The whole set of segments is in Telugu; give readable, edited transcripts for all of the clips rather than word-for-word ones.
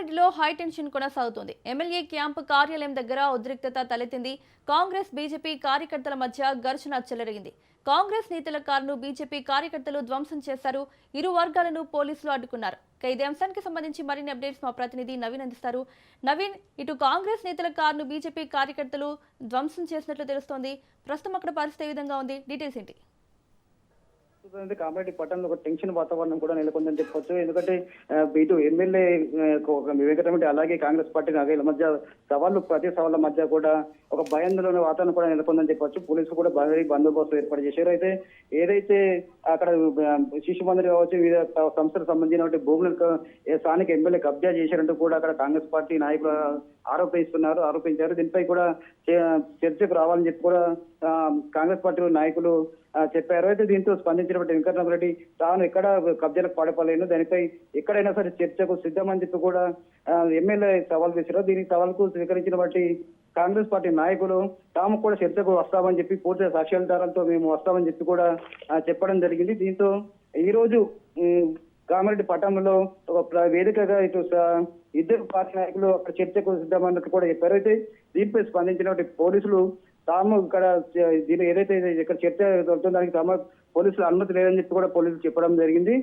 కామారెడ్డిలో హైటెన్షన్ కొనసాగుతోంది. ఎమ్మెల్యే క్యాంపు కార్యాలయం దగ్గర ఉద్రిక్తత తలెత్తింది. కాంగ్రెస్ బీజేపీ కార్యకర్తల మధ్య ఘర్షణ చెలరేగింది. కాంగ్రెస్ నేతల కారును బీజేపీ కార్యకర్తలు ధ్వంసం చేశారు. ఇరు వర్గాలను పోలీసులు అడ్డుకున్నారు. ఇదే అంశానికి సంబంధించి మరిన్ని అప్డేట్స్ మా ప్రతినిధి నవీన్ అందిస్తారు. నవీన్, ఇటు కాంగ్రెస్ నేతల కారును బీజేపీ కార్యకర్తలు ధ్వంసం చేసినట్లు తెలుస్తోంది. ప్రస్తుతం అక్కడ పరిస్థితి ఏ విధంగా ఉంది? డీటెయిల్స్ ఏంటి? కామారెడ్డి పట్టణంలో ఒక టెన్షన్ వాతావరణం కూడా నెలకొందని చెప్పొచ్చు. ఎందుకంటే ఇటు ఎమ్మెల్యే వెంకటరెడ్డి అలాగే కాంగ్రెస్ పార్టీ వీళ్ళ మధ్య ప్రతి సవాళ్ళ మధ్య కూడా ఒక భయాందోళన వాతావరణం కూడా నెలకొందని చెప్పొచ్చు. పోలీసులు కూడా భారీ బందోబస్తు ఏర్పాటు చేశారు. అయితే ఏదైతే అక్కడ శిశు మందిర్ కావచ్చు, వివిధ సంస్థలకు సంబంధించిన భూములకు స్థానిక ఎమ్మెల్యే కబ్జా చేశారంటూ కూడా అక్కడ కాంగ్రెస్ పార్టీ నాయకులు ఆరోపించారు. దీనిపై కూడా చర్చకు రావాలని చెప్పి కూడా కాంగ్రెస్ పార్టీ నాయకులు చెప్పారు. అయితే దీంతో స్పందించినటువంటి వెంకటరామరెడ్డి తాను ఎక్కడ కబ్జాలకు పాడపలేను, దానిపై ఎక్కడైనా సరే చర్చకు సిద్ధమని చెప్పి కూడా ఎమ్మెల్యే సవాల్ చేశారు. దీనికి సవాల్కు స్వీకరించినటువంటి కాంగ్రెస్ పార్టీ నాయకులు తాము కూడా చర్చకు వస్తామని చెప్పి పూర్తి సాక్ష్యాధారాలతో మేము వస్తామని చెప్పి కూడా చెప్పడం జరిగింది. దీంతో ఈ రోజు కామారెడ్డి పట్టణంలో ఒక వేదికగా ఇటు ఇద్దరు పార్టీ నాయకులు అక్కడ చర్చకు సిద్ధమన్నట్టు కూడా చెప్పారు. అయితే దీనిపై స్పందించినటువంటి పోలీసులు తాము ఇక్కడ దీని ఏదైతే ఇక్కడ చర్చ జరుగుతుందో దానికి పోలీసులు అనుమతి లేదని చెప్పి కూడా పోలీసులు చెప్పడం జరిగింది.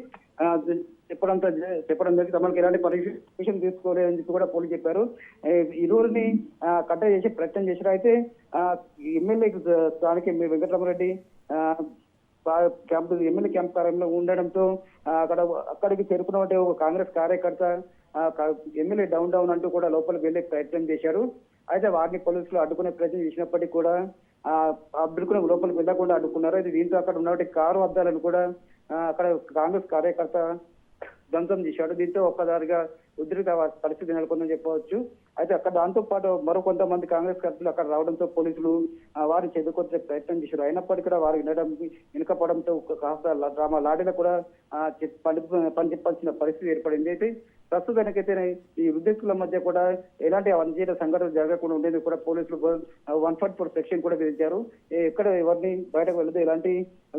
తమకు ఎలాంటి పర్మిషన్ తీసుకోలేదని చెప్పి కూడా పోలీసులు చెప్పారు. ఇరువురిని కట్ట చేసి ప్రయత్నం చేశారు. అయితే ఎమ్మెల్యే స్థానిక వెంకటరామరెడ్డి ఎమ్మెల్యే క్యాంప్ కార్యాలయంలో ఉండడంతో అక్కడికి చేరుకున్నటువంటి ఒక కాంగ్రెస్ కార్యకర్త ఎమ్మెల్యే డౌన్ అంటూ కూడా లోపలికి వెళ్లే ప్రయత్నం చేశారు. అయితే వారిని పోలీసులు అడ్డుకునే ప్రయత్నం చేసినప్పటికీ కూడా అడ్డుకునే లోపలికి వెళ్లకుండా అడ్డుకున్నారు. అయితే దీంతో అక్కడ ఉన్నటువంటి కారు అద్దాలను కూడా అక్కడ కాంగ్రెస్ కార్యకర్త ధ్వంసం చేశాడు. దీంతో ఒక్కసారిగా ఉద్రిక్త పరిస్థితి నెలకొందని చెప్పవచ్చు. అయితే అక్కడ దాంతో పాటు మరో కొంతమంది కాంగ్రెస్ కర్తలు అక్కడ రావడంతో పోలీసులు వారిని చెదుకొచ్చే ప్రయత్నం చేశారు. అయినప్పటికీ కూడా వారు వెనుకపోవడంతో కాస్త లాడీలో కూడా పని చెప్పాల్సిన పరిస్థితి ఏర్పడింది. అయితే ప్రస్తుతానికైతే ఈ ఉద్రిక్తుల మధ్య కూడా ఎలాంటి అనుచిత సంఘటనలు జరగకుండా ఉండేందుకు కూడా పోలీసులు 144 సెక్షన్ కూడా విధించారు. ఎక్కడ ఎవరిని బయటకు వెళ్తే ఎలాంటి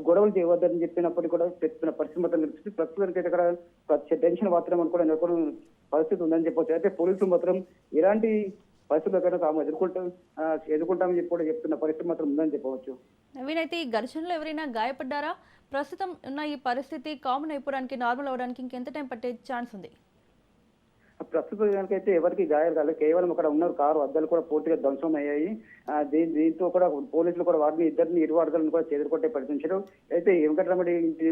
గొడవలు చేయవద్దని చెప్పినప్పటికీ కూడా చెప్పిన పరిస్థితి మాత్రం నిలిచింది. ప్రస్తుతానికైతే అక్కడ టెన్షన్ వాతావరణం కూడా నెలకొని పరిస్థితి ఉందని చెప్పవచ్చు. అయితే పోలీసులు మాత్రం ఎలాంటి పరిస్థితుల్లో తాము ఎదుర్కొంటామని చెప్పి కూడా చెప్తున్న పరిస్థితి మాత్రం ఉందని చెప్పవచ్చు. నవీన్, అయితే ఈ ఘర్షణలో ఎవరైనా గాయపడ్డారా? ప్రస్తుతం ఉన్న ఈ పరిస్థితి కామన్ అయిపోవడానికి, నార్మల్ అవడానికి ఇంకెంత టైం పట్టే ఛాన్స్ ఉంది? ప్రస్తుతానికైతే ఎవరికి గాయాలు కాలేదు. కేవలం అక్కడ ఉన్న కారు అద్దాలు కూడా పూర్తిగా ధ్వంసం అయ్యాయి. దీంతో కూడా పోలీసులు కూడా ఇరు వర్గాలను కూడా చెదరగొట్టే ప్రయత్నించారు. అయితే వెంకటరామరెడ్డి